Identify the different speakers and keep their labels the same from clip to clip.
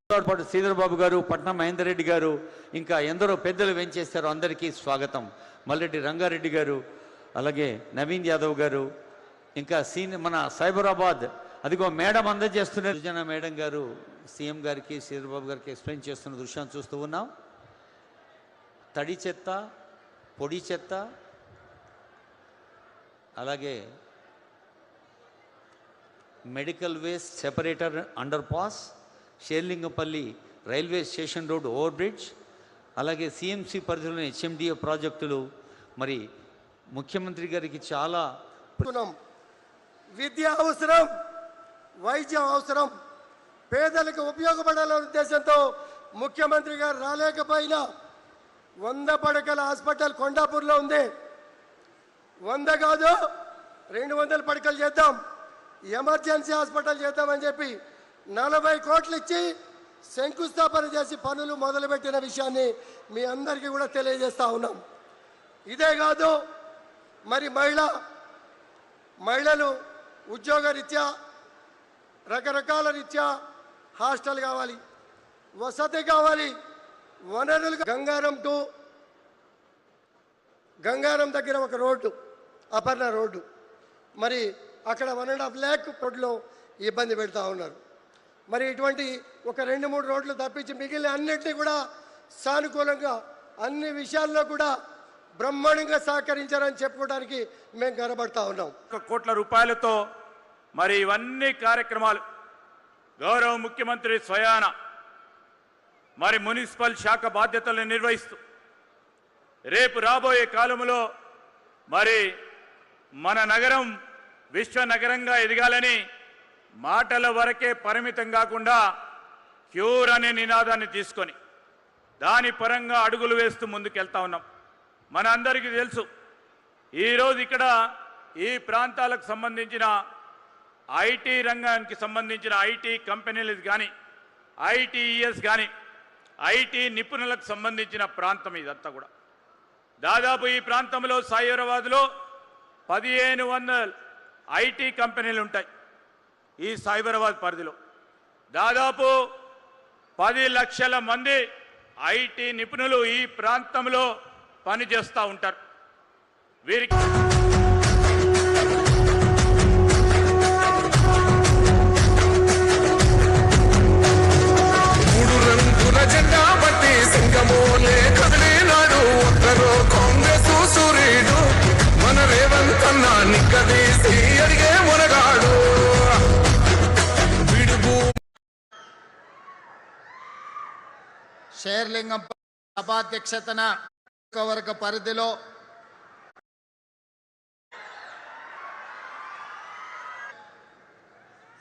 Speaker 1: పాటు శ్రీధర్ బాబు గారు, పట్నం మహేందర్ రెడ్డి గారు, ఇంకా ఎందరో పెద్దలు వెంచేస్తారు. అందరికీ స్వాగతం. మల్లెడ్డి రంగారెడ్డి గారు, అలాగే నవీన్ యాదవ్ గారు, ఇంకా మన సైబరాబాద్ అదిగో మేడం అందజేస్తున్న సృజన మేడం గారు సీఎం గారికి శ్రీధర్ బాబు గారికి ఎక్స్ప్లెయిన్ చేస్తున్న దృశ్యాన్ని చూస్తూ ఉన్నాం. తడి చెత్త, పొడి చెత్త, అలాగే medical waste separator under pass, Serilingampally railway station road over bridge, అలాగే సిఎంసి పరిధిలోని హెచ్ఎండిఏ ప్రాజెక్టులు. మరి ముఖ్యమంత్రి గారికి చాలా
Speaker 2: విద్య అవసరం, వైద్యం అవసరం, పేదలకు ఉపయోగపడాలనే ఉద్దేశంతో ముఖ్యమంత్రి గారు రాలేకపోయినా 100 పడకల హాస్పిటల్ కొండాపూర్లో ఉంది. 100 కాదు 200 పడకలు చేద్దాం, ఎమర్జెన్సీ హాస్పిటల్ చేద్దామని చెప్పి 40 కోట్లు ఇచ్చి శంకుస్థాపన చేసి పనులు మొదలుపెట్టిన విషయాన్ని మీ అందరికీ కూడా తెలియజేస్తా ఉన్నాం. ఇదే కాదు, మరి మహిళలు ఉద్యోగ రీత్యా రకరకాల రీత్యా హాస్టల్ కావాలి, వసతి కావాలి, వనరులు. గంగారం దగ్గర ఒక రోడ్డు, అపర్ణ రోడ్డు, మరి అక్కడ 1.5 lakh రోడ్లో ఇబ్బంది పెడతా ఉన్నారు. మరి ఇటువంటి ఒక 2-3 రోడ్లు తప్పించి మిగిలిన అన్నింటినీ కూడా సానుకూలంగా అన్ని విషయాల్లో కూడా బ్రహ్మాండంగా సహకరించారని చెప్పుకోవడానికి మేము గర్వపడతా ఉన్నాం.
Speaker 3: 1 కోట్ల రూపాయలతో మరి ఇవన్నీ కార్యక్రమాలు గౌరవ ముఖ్యమంత్రి స్వయాన మరి మున్సిపల్ శాఖ బాధ్యతలను నిర్వహిస్తూ రేపు రాబోయే కాలంలో మరి మన నగరం విశ్వ నగరంగా ఎదగాలని మాటల వరకే పరిమితం కాకుండా క్యూర్ అనే నినాదాన్ని తీసుకొని దాని పరంగా అడుగులు వేస్తూ ముందుకెళ్తా ఉన్నాం. మన అందరికీ తెలుసు, ఈరోజు ఇక్కడ ఈ ప్రాంతాలకు సంబంధించిన ఐటీ రంగానికి సంబంధించిన ఐటీ కంపెనీలు కానీ, ఐటీఈఎస్ కానీ, ఐటీ నిపుణులకు సంబంధించిన ప్రాంతం ఇదంతా కూడా. దాదాపు ఈ ప్రాంతంలో సైబరాబాద్లో 1500 ఐటీ కంపెనీలు ఉంటాయి. ఈ సైబరాబాద్ పరిధిలో దాదాపు 10 లక్షల మంది ఐటీ నిపుణులు ఈ ప్రాంతంలో పనిచేస్తూ ఉంటారు. వీరికి
Speaker 4: షేర్లింగం సభాధ్యక్షతన వర్గ పరిధిలో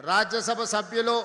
Speaker 4: రాజ్యసభ సభ్యులు